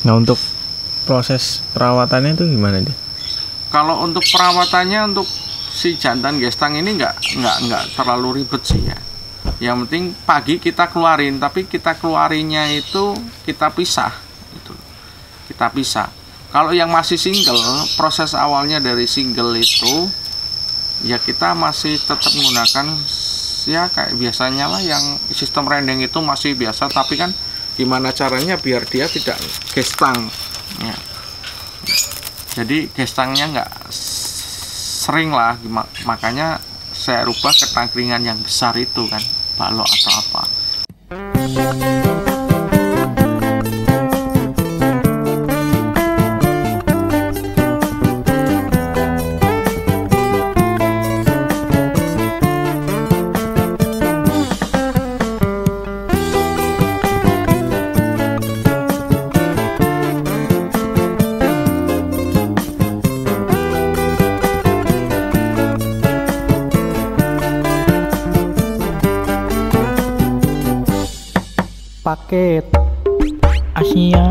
Nah, untuk proses perawatannya itu gimana dia? Kalau untuk perawatannya untuk si jantan gestang ini nggak terlalu ribet sih ya. Yang penting pagi kita keluarin, tapi kita keluarinnya itu kita pisah itu. Kita pisah. Kalau yang masih single, proses awalnya dari single itu ya kita masih tetap menggunakan ya kayak biasanya lah, yang sistem rendeng itu masih biasa, tapi kan gimana caranya biar dia tidak gestang ya. Jadi gestangnya nggak sering lah, makanya saya rubah ke tangkringan yang besar itu kan, balok atau apa. Paket Asia.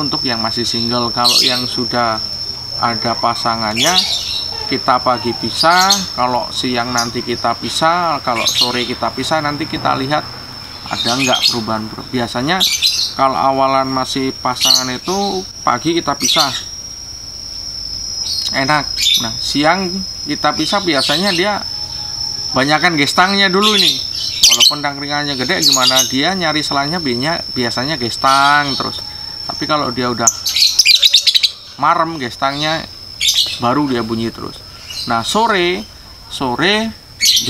Untuk yang masih single. Kalau yang sudah ada pasangannya kita pagi pisah, kalau siang nanti kita pisah, kalau sore kita pisah, nanti kita lihat ada nggak perubahan. Biasanya kalau awalan masih pasangan itu pagi kita pisah enak. Nah siang kita pisah biasanya dia banyakan gestangnya dulu nih, walaupun tangkringannya gede gimana dia nyari selanya biasanya gestang terus. Tapi kalau dia udah marem gestangnya baru dia bunyi terus. Nah sore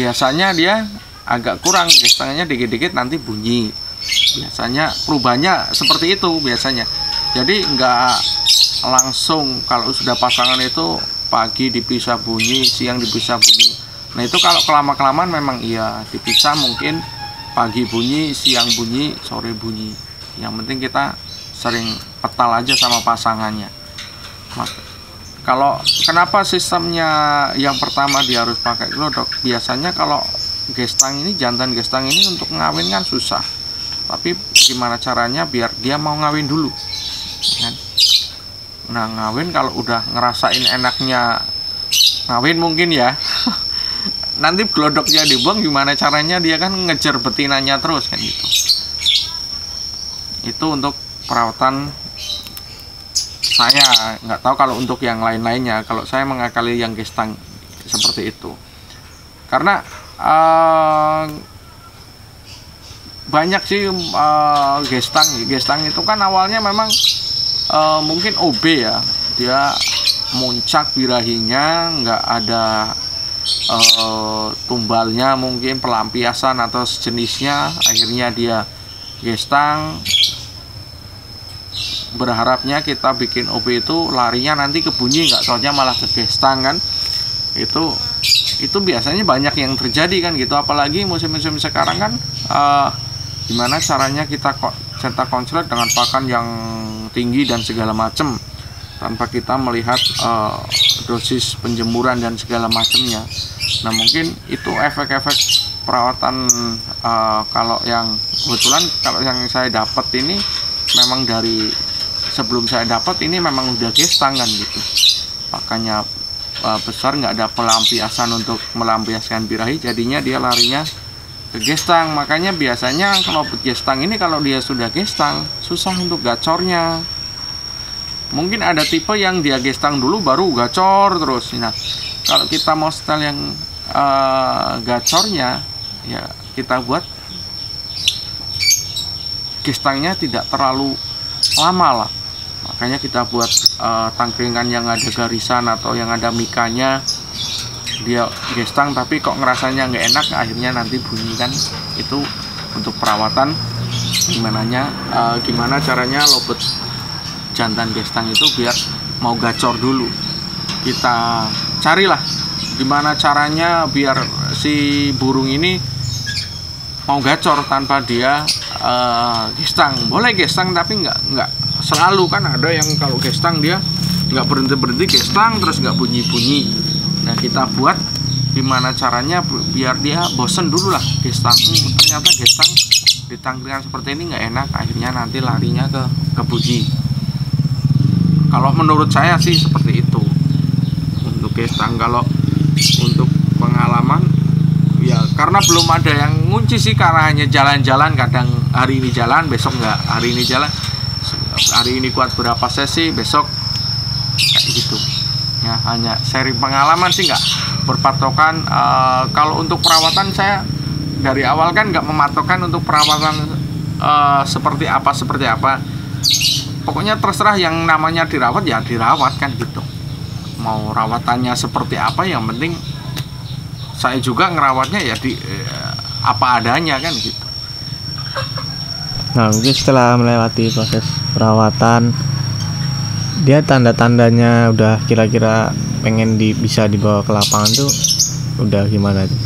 biasanya dia agak kurang gestangnya, dikit-dikit nanti bunyi. Biasanya perubahannya seperti itu biasanya. Jadi nggak langsung kalau sudah pasangan itu pagi dipisah bunyi, siang dipisah bunyi. Nah itu kalau kelamaan memang iya dipisah, mungkin pagi bunyi, siang bunyi, sore bunyi. Yang penting kita sering petal aja sama pasangannya. Kalau kenapa sistemnya yang pertama dia harus pakai glodok? Biasanya kalau gestang ini, jantan gestang ini untuk ngawin kan susah. Tapi gimana caranya biar dia mau ngawin dulu kan? Nah ngawin kalau udah ngerasain enaknya ngawin mungkin ya nanti glodoknya dibuang, gimana caranya dia kan ngejar betinanya terus kan gitu. Itu untuk perawatan saya, nggak tahu kalau untuk yang lain-lainnya. Kalau saya mengakali yang gestang seperti itu karena banyak sih gestang itu kan awalnya memang mungkin OB ya, dia muncak birahinya, nggak ada tumbalnya, mungkin pelampiasan atau sejenisnya, akhirnya dia gestang. Berharapnya kita bikin OB itu larinya nanti ke bunyi, nggak soalnya malah ke gestang kan. Itu biasanya banyak yang terjadi kan gitu, apalagi musim-musim sekarang kan gimana caranya kita cetak konslet dengan pakan yang tinggi dan segala macam tanpa kita melihat dosis penjemuran dan segala macamnya. Nah mungkin itu efek-efek perawatan. Kalau yang kebetulan kalau yang saya dapat ini memang dari sebelum saya dapat ini memang udah gestang kan gitu, pakannya besar, nggak ada pelampiasan untuk melampiaskan birahi, jadinya dia larinya ke gestang. Makanya biasanya kalau gestang ini kalau dia sudah gestang susah untuk gacornya. Mungkin ada tipe yang dia gestang dulu baru gacor terus. Nah kalau kita mau setel yang gacornya ya kita buat gestangnya tidak terlalu lama lah. Makanya kita buat tangkringan yang ada garisan atau yang ada mikanya, dia gestang tapi kok ngerasanya nggak enak, akhirnya nanti bunyi kan. Itu untuk perawatan gimana caranya lobet jantan gestang itu biar mau gacor dulu. Kita carilah gimana caranya biar si burung ini mau gacor tanpa dia gestang. Boleh gestang tapi nggak selalu, kan ada yang kalau gestang dia nggak berhenti gestang terus nggak bunyi. Nah, kita buat gimana caranya biar dia bosen dulu lah gestang. Ternyata gestang di tangkringan seperti ini nggak enak, akhirnya nanti larinya ke bunyi. Kalau menurut saya sih seperti itu untuk gestang. Kalau untuk pengalaman ya karena belum ada yang ngunci sih, karena hanya jalan-jalan, kadang hari ini jalan besok nggak, hari ini jalan, hari ini kuat berapa sesi, besok kayak gitu ya. Hanya sharing pengalaman sih, nggak berpatokan. Kalau untuk perawatan saya dari awal kan nggak mematokkan untuk perawatan seperti apa. Pokoknya terserah, yang namanya dirawat ya dirawat kan gitu. Mau rawatannya seperti apa, yang penting saya juga ngerawatnya ya di apa adanya kan gitu. Nah, mungkin setelah melewati proses perawatan, dia tanda-tandanya udah kira-kira pengen bisa dibawa ke lapangan tuh udah gimana tuh?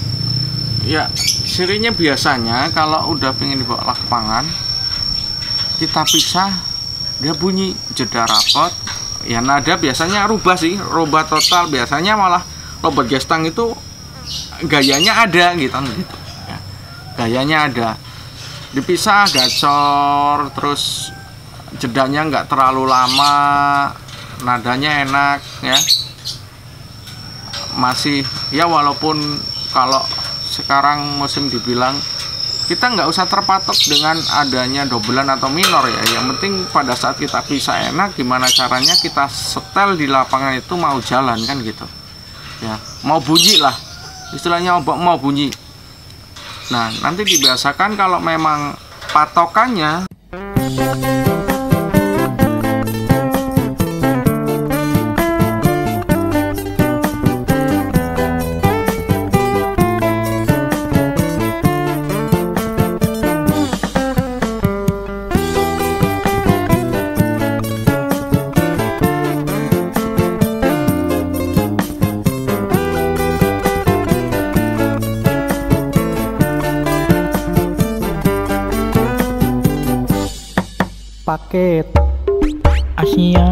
Ya, cirinya biasanya kalau udah pengen dibawa ke lapangan, kita pisah, dia bunyi jeda rapot. Ya nada biasanya rubah total. Biasanya malah robot gestang itu gayanya ada gitu ya. Gayanya ada, dipisah gacor, terus jedanya nggak terlalu lama, nadanya enak ya. Masih ya, walaupun kalau sekarang musim dibilang kita nggak usah terpatok dengan adanya dobelan atau minor ya. Yang penting pada saat kita pisah enak, gimana caranya kita setel di lapangan itu mau jalan kan gitu ya, mau bunyi lah istilahnya, mau bunyi. Nah, nanti dibiasakan kalau memang patokannya paket Asia.